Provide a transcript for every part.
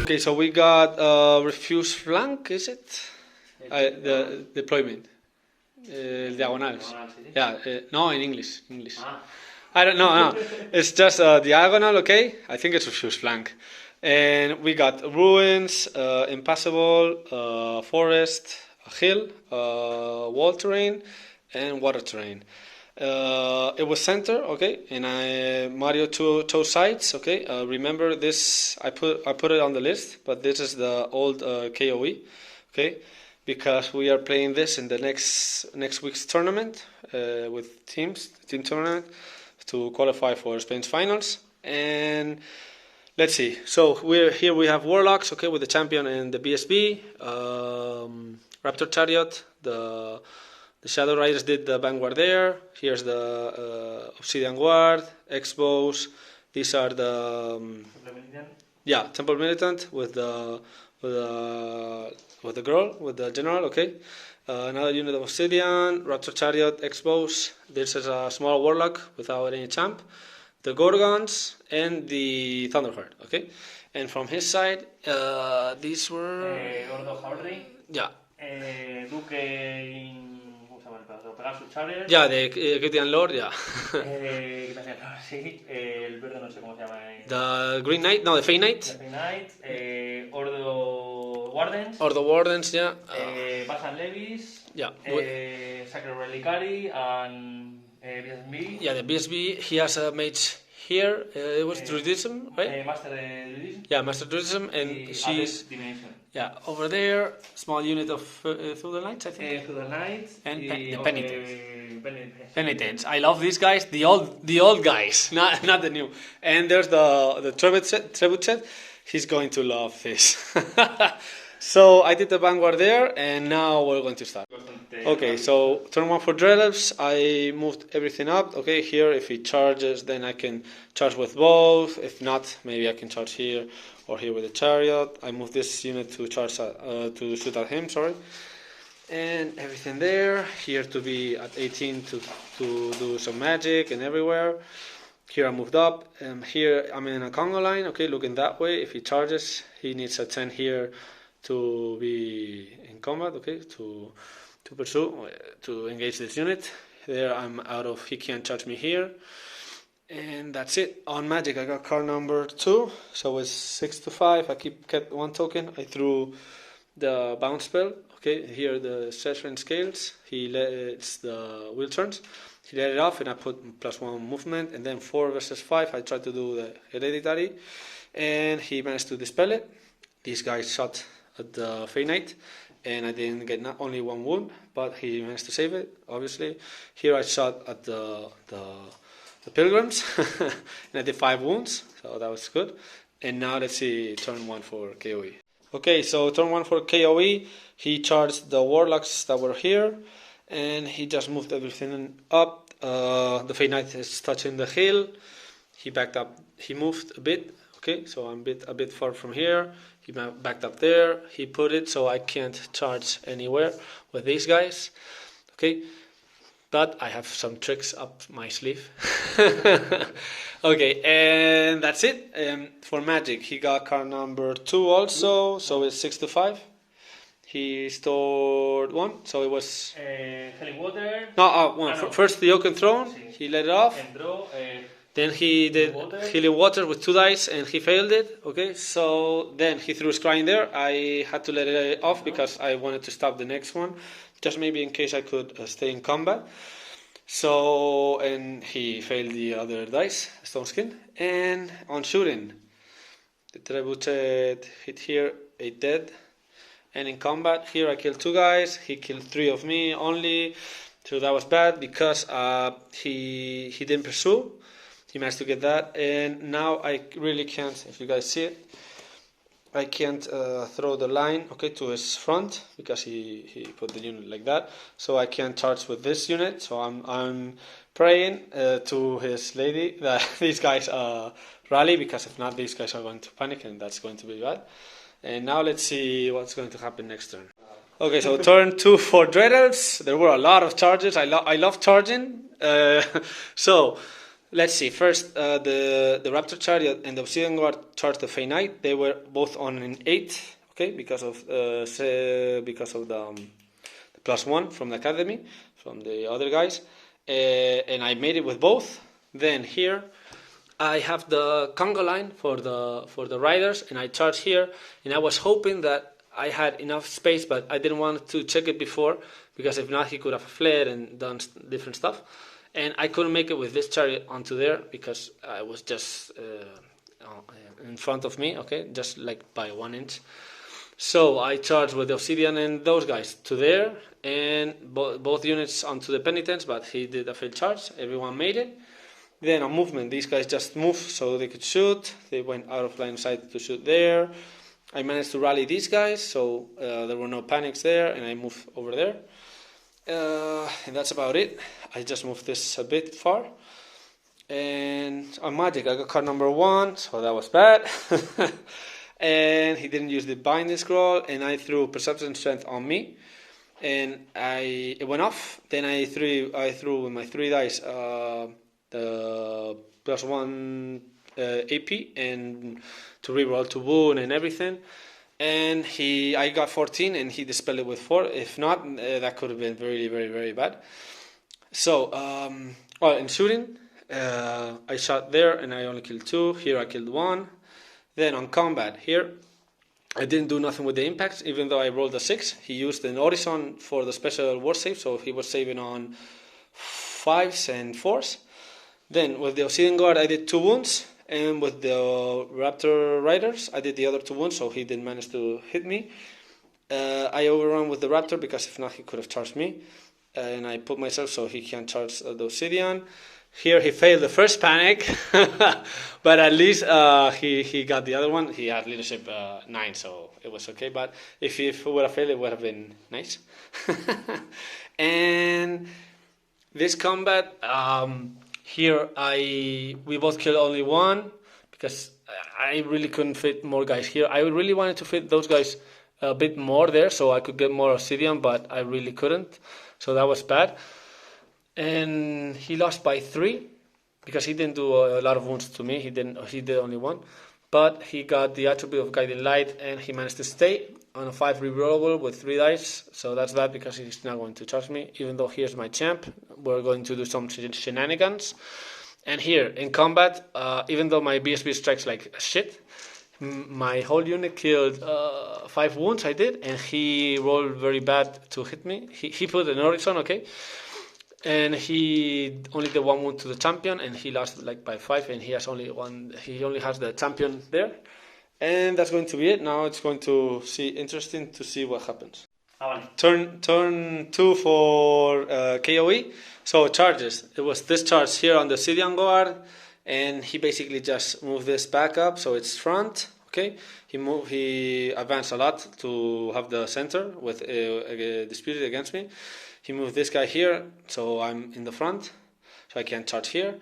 Okay, so we got refuse flank, is it? The deployment. Diagonals. Yeah, no, in English. I don't know, no. It's just diagonal, okay? I think it's refuse flank. And we got ruins, impassable, forest, a hill, wall terrain, and water terrain. It was center, okay, and Mario chose sides, okay. Remember this? I put it on the list, but this is the old KOE, okay, because we are playing this in the next week's tournament with team tournament to qualify for Spain's finals. And let's see. So we have Warlocks, okay, with the champion and the BSB, Raptor Chariot, the Shadow Riders did the Vanguard there. Here's the Obsidian Guard, X-Bows. These are the Temple Militant with the girl, with the general. Okay, another unit of Obsidian, Raptor Chariot, X-Bows. This is a small Warlock without any champ. The Gorgons and the Thunderheart. Okay, and from his side, these were Ordo Hardy. Yeah. Duque in. Ya, de Equitaine Lord, ya. Sí, el verde no sé cómo se llama. The Green Knight, no, the Fey Knight. The Fey Knight, Ordo Wardens. Ordo Wardens, yeah. Basan Levis. Yeah. Sacred Reliquary and BSB. Yeah, the BSB, he has a mage here. It was Druidism, right? Master Druidism. Yeah, Master Druidism, and she's. Yeah, over there, small unit of through the Knights, I think. Through the Knights. And the Penitents. Penitents. I love these guys, the old guys, not the new. And there's the Tribute set. He's going to love this. So I did the Vanguard there, and now we're going to start. Okay, so turn 1 for Elves. I moved everything up. Okay, here if he charges, then I can charge with both. If not, maybe I can charge here or here with the Chariot. I moved this unit to charge to shoot at him. Sorry, and everything there. Here to be at 18 to do some magic and everywhere. Here I moved up. Here I'm in a Congo line. Okay, looking that way. If he charges, he needs a 10 here to be in combat, okay, to pursue, to engage this unit. There I'm out of, he can't charge me here. And that's it. On magic I got card number 2, so it's 6 to 5. I kept 1 token. I threw the bounce spell, okay, here the Session Scales. It's the wheel turns. He let it off and I put +1 movement, and then 4 versus 5 I tried to do the hereditary, and he managed to dispel it. These guys shot at the Fey Knight, and I didn't get not only 1 wound, but he managed to save it, obviously. Here I shot at the Pilgrims, and I did 5 wounds, so that was good. And now let's see turn 1 for KOE. Okay, so turn 1 for KOE, he charged the Warlocks that were here, and he just moved everything up. The Fey Knight is touching the hill. He backed up, he moved a bit. Okay, so I'm a bit far from here. He backed up there. He put it so I can't charge anywhere with these guys. Okay, but I have some tricks up my sleeve. Okay, and that's it. For magic, he got card number 2 also, so it's 6 to 5. He stored 1, so it was. Healing Water. No, 1. First the Oaken Throne. He let it off. Then he did Healing Water with 2 dice and he failed it. Okay, so then he threw Scrying there. I had to let it off because I wanted to stop the next one, just maybe in case I could stay in combat. So, and he failed the other dice, Stone Skin. And on shooting, the Trebuchet hit here, 8 dead. And in combat, here I killed 2 guys. He killed 3 of me only. So that was bad because he didn't pursue. He managed to get that, and now I really can't, if you guys see it, I can't throw the line, okay, to his front because he put the unit like that, so I can't charge with this unit. So I'm praying to his lady that these guys rally, because if not, these guys are going to panic and that's going to be bad. And now let's see what's going to happen next turn. Okay, so turn 2 for Dread Elves. There were a lot of charges. I love charging. So let's see. First, the Raptor Chariot and the Obsidian Guard charged the Fey Knight. They were both on an 8, okay, because of the +1 from the academy, from the other guys, and I made it with both. Then here, I have the Congo line for the riders, and I charged here, and I was hoping that I had enough space, but I didn't want to check it before, because if not, he could have fled and done different stuff. And I couldn't make it with this chariot onto there, because I was just in front of me, okay, just like by 1 inch. So I charged with the Obsidian and those guys to there, and both units onto the Penitents, but he did a failed charge. Everyone made it. Then on movement, these guys just moved so they could shoot. They went out of line of sight to shoot there. I managed to rally these guys, so there were no panics there, and I moved over there. And that's about it. I just moved this a bit far. And on Magic, I got card number 1, so that was bad. And he didn't use the binding scroll, and I threw Perception Strength on me, and it went off. Then I threw with my 3 dice the +1 AP and to reroll to wound and everything. And I got 14, and he dispelled it with 4. If not, that could have been very, very, very bad. So, in shooting, I shot there, and I only killed 2. Here I killed 1. Then on combat, here, I didn't do nothing with the impacts, even though I rolled a 6. He used an Horizon for the special war save, so he was saving on 5s and 4s. Then with the Obsidian Guard, I did 2 wounds. And with the Raptor Riders, I did the other 2 wounds, so he didn't manage to hit me. I overrun with the Raptor, because if not, he could have charged me. And I put myself so he can't charge the Obsidian. Here he failed the first panic, but at least he got the other one. He had leadership 9, so it was okay. But if he would have failed, it would have been nice. And this combat... here we both killed only 1, because I really couldn't fit more guys here. I really wanted to fit those guys a bit more there, so I could get more Obsidian, but I really couldn't. So that was bad. And he lost by 3, because he didn't do a lot of wounds to me. He did only 1, but he got the attribute of Guiding Light, and he managed to stay on a 5 rerollable with 3 dice. So that's bad, because he's not going to charge me, even though here's my champ. We're going to do some shenanigans. And here in combat, even though my BSB strikes like shit, my whole unit killed 5 wounds. I did, and he rolled very bad to hit me. He put an Horizon, okay, and he only did 1 wound to the champion, and he lost like by 5, and he has only one. He only has the champion there. And that's going to be it. Now it's going to interesting to see what happens. Turn 2 for KOE. So charges. It was this charge here on the Obsidian Guard, and he basically just moved this back up, so it's front. Okay. He advanced a lot to have the center with disputed against me. He moved this guy here, so I'm in the front, so I can't charge here.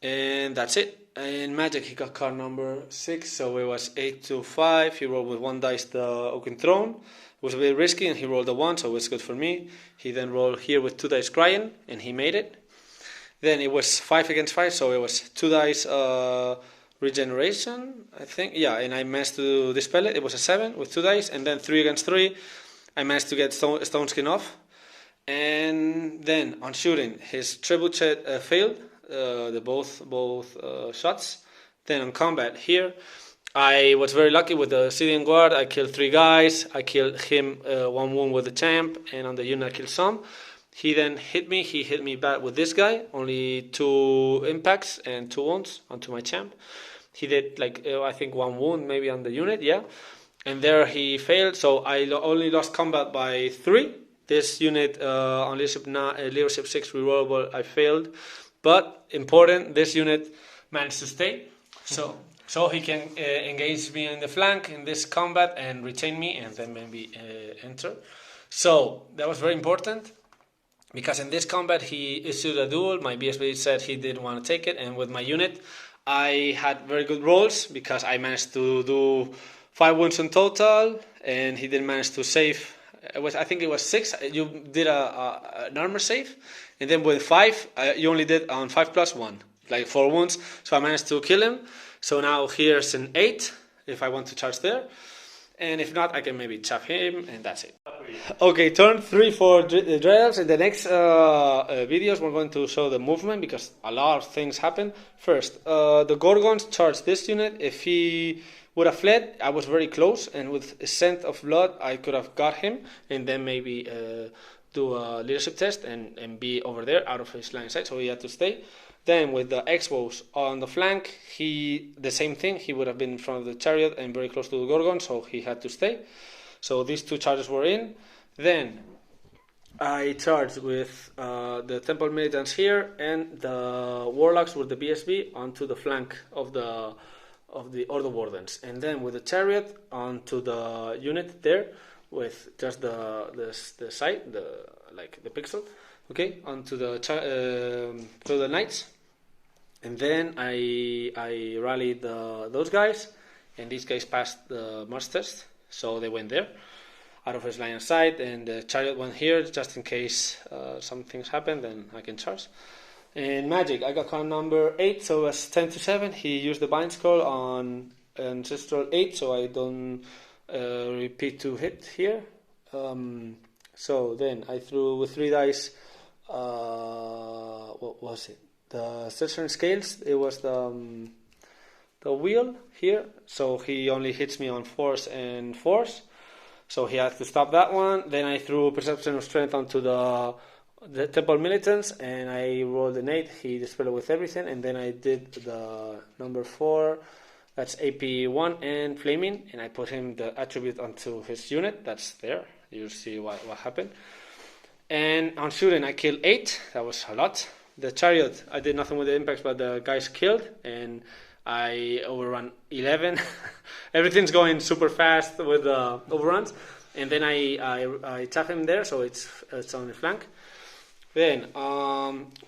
And that's it. In Magic, he got card number 6, so it was 8-5. He rolled with 1 dice the Oaken Throne. It was a bit risky, and he rolled a 1, so it's good for me. He then rolled here with 2 dice Crying, and he made it. Then it was 5 against 5, so it was 2 dice Regeneration, I think. Yeah, and I managed to dispel it. It was a 7 with 2 dice, and then 3 against 3. I managed to get Stone Skin off. And then on shooting, his Trebuchet failed. The both shots. Then on combat here, I was very lucky with the Obsidian Guard. I killed 3 guys. I killed him 1 wound with the champ, and on the unit I killed some. He then hit me. He hit me back with this guy. Only 2 impacts and 2 wounds onto my champ. He did like I think 1 wound maybe on the unit, yeah. And there he failed. So I only lost combat by 3. This unit on leadership 6 rerollable, I failed. But important, this unit managed to stay, so he can engage me in the flank in this combat and retain me, and then maybe enter. So that was very important, because in this combat he issued a duel. My BSB said he didn't want to take it, and with my unit I had very good rolls, because I managed to do 5 wounds in total, and he didn't manage to save. I think it was 6. You did an armor save. And then with 5, you only did on 5+1. like 4 wounds. So I managed to kill him. So now here's an 8 if I want to charge there. And if not, I can maybe chop him, and that's it. Okay, turn 3 for the Elves. In the next videos, we're going to show the movement because a lot of things happen. First, the Gorgons charged this unit. If he would have fled, I was very close, and with a scent of blood, I could have got him, and then maybe do a leadership test and be over there out of his line of sight. So he had to stay. Then with the X-Bows on the flank, the same thing. He would have been in front of the chariot and very close to the Gorgon, so he had to stay. So these 2 charges were in. Then I charged with the Temple Militants here and the Warlocks with the BSB onto the flank of the Ordo Wardens, and then with the chariot onto the unit there with just the side, the pixel, okay, onto the knights. And then I rallied those guys, and these guys passed the march test, so they went there out of his line of sight, and the chariot went here just in case some things happen, then I can charge. In Magic, I got card number 8, so it was 10-7. He used the bind scroll on Ancestral 8, so I don't repeat to hit here. So then I threw with 3 dice, what was it? The Cistern Scales. It was the wheel here, so he only hits me on force and force, so he had to stop that one. Then I threw Perception of Strength onto the Temple Militants, and I rolled an 8. He dispelled with everything, and then I did the number 4, that's AP1 and Flaming, and I put him the attribute onto his unit. That's there. You'll see what happened. And on shooting, I killed 8. That was a lot. The chariot, I did nothing with the impacts, but the guys killed, and I overrun 11. Everything's going super fast with the overruns, and then I tap him there, so it's on the flank. Then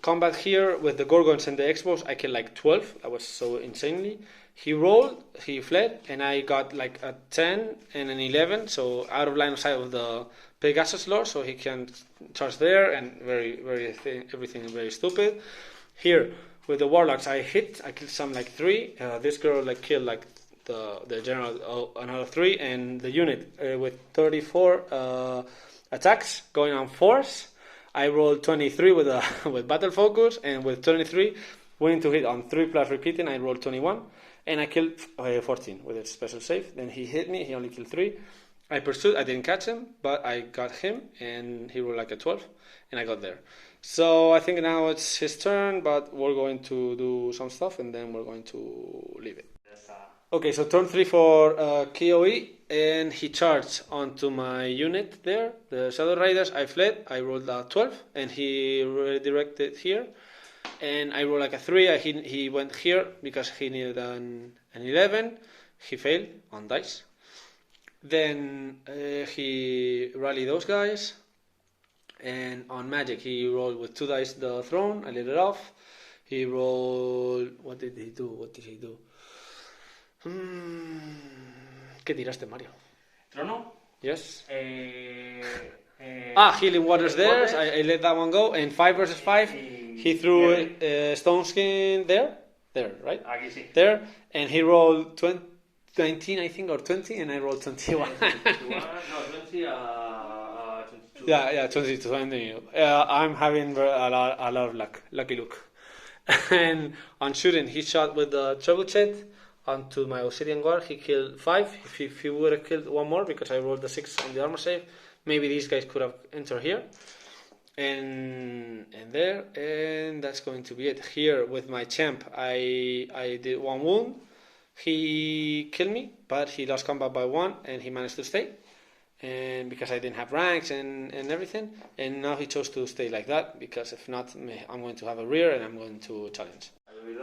combat here with the Gorgons and the X-Bows, I killed like 12. That was so insanely. He rolled, he fled, and I got like a 10 and an 11, so out of line of sight of the Pegasus Lord, so he can charge there, and everything very stupid. Here with the Warlocks, I killed some like 3. This girl like killed like the general another 3, and the unit with 34 attacks going on force. I rolled 23 with Battle Focus, and with 23 winning to hit on 3 plus repeating, I rolled 21, and I killed 14 with a special save. Then he hit me, he only killed 3. I pursued, I didn't catch him, but I got him, and he rolled like a 12, and I got there. So I think now it's his turn, but we're going to do some stuff, and then we're going to leave it. Okay, so turn 3 for KOE, and he charged onto my unit there, the Shadow Riders. I fled, I rolled a 12, and he redirected here, and I rolled like a 3. He went here because he needed an 11. He failed on dice. Then he rallied those guys, and on Magic he rolled with 2 dice the throne. I lit it off. He rolled, what did he do? ¿Qué tiraste, Mario? Trono. Yes. Healing Waters there. I let that one go. And 5 versus 5, he threw Stone Skin there, right? Aquí sí. There, and he rolled 19, I think, or 20, and I rolled 21. No, 20. 22. Yeah, 20. I'm having a lot of lucky look. And on shooting, he shot with the trebuchet onto my Obsidian Guard. He killed 5. If he would have killed 1 more, because I rolled the 6 on the armor save, maybe these guys could have entered here. And there, and that's going to be it. Here with my champ, I did 1 wound. He killed me, but he lost combat by 1, and he managed to stay. And because I didn't have ranks and everything, and now he chose to stay like that, because if not, I'm going to have a rear and I'm going to challenge.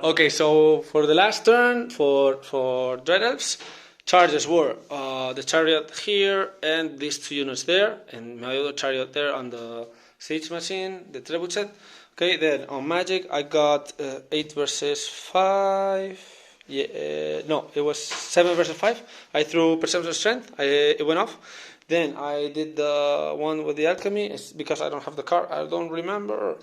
Okay, so for the last turn for Dread Elves, charges were the chariot here and these 2 units there, and my other chariot there on the siege machine, the trebuchet. Okay, then on Magic I got 8 versus 5. No, it was 7 versus 5. I threw Perception Strength. It went off. Then I did the one with the alchemy. It's because I don't have the card. I don't remember.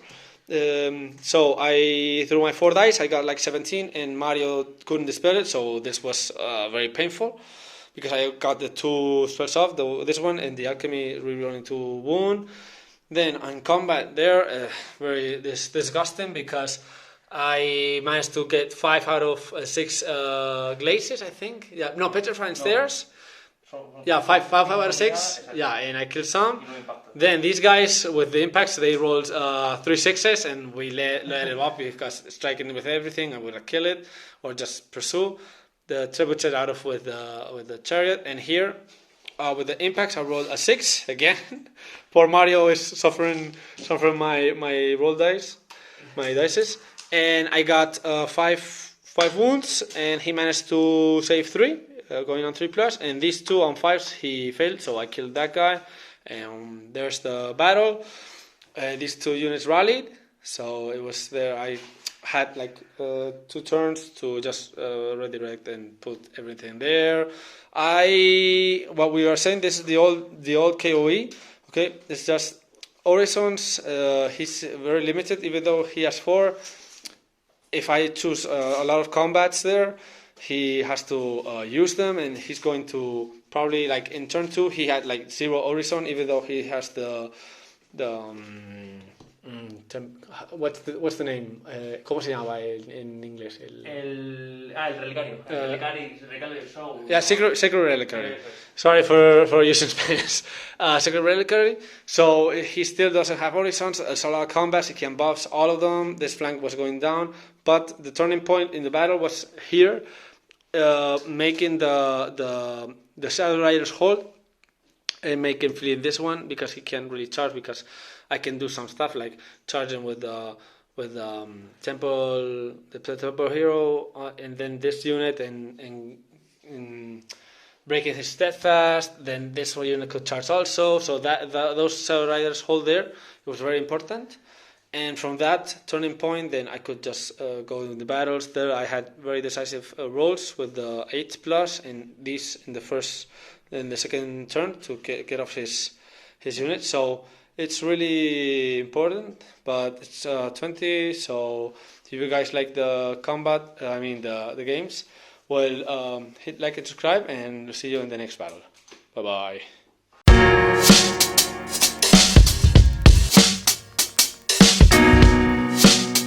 So I threw my 4 dice. I got like 17, and Mario couldn't dispel it. So this was very painful because I got the 2 spells off. This one and the alchemy rerolling 2 wound. Then on combat there, very disgusting because I managed to get 5 out of 6 glaciers, I think. Yeah, no, petrifying stairs. Yeah, five out of 6. Yeah, and I killed some. Then these guys with the impacts, they rolled 3 6s, and we let it up because striking with everything, I would kill it or just pursue. The trebuchet out of with the chariot, and here with the impacts, I rolled a 6 again. Poor Mario is suffering my roll dice, my dices, and I got 5 wounds, and he managed to save 3. Going on 3+, and these 2 on 5s he failed, so I killed that guy. And there's the battle. These 2 units rallied, so it was there. I had like 2 turns to just redirect and put everything there. What we were saying, this is the old KOE. Okay, it's just Horizons. He's very limited, even though he has 4. If I choose a lot of combats there, he has to use them, and he's going to probably like in turn 2 he had like 0 Horizon, even though he has what's the name? ¿Cómo se llama en inglés? El relicario. Relicario show. Yeah, Sacred Reliquary. Sorry for using Spanish. Sacred Reliquary. So he still doesn't have Horizons. It's a lot of combats. He can buffs all of them. This flank was going down, but the turning point in the battle was here, making the Shadow Riders hold and make him flee this one because he can't really charge, because I can do some stuff like charging with the temple hero, and then this unit and breaking his steadfast. Then this unit could charge also. So that those Shadow Riders hold there. It was very important. And from that turning point, then I could just go in the battles. There I had very decisive rolls with the 8+, and these in the second turn to get off his unit. So it's really important, but it's 20. So if you guys like the combat, the games, well, hit like and subscribe, and see you in the next battle. Bye bye.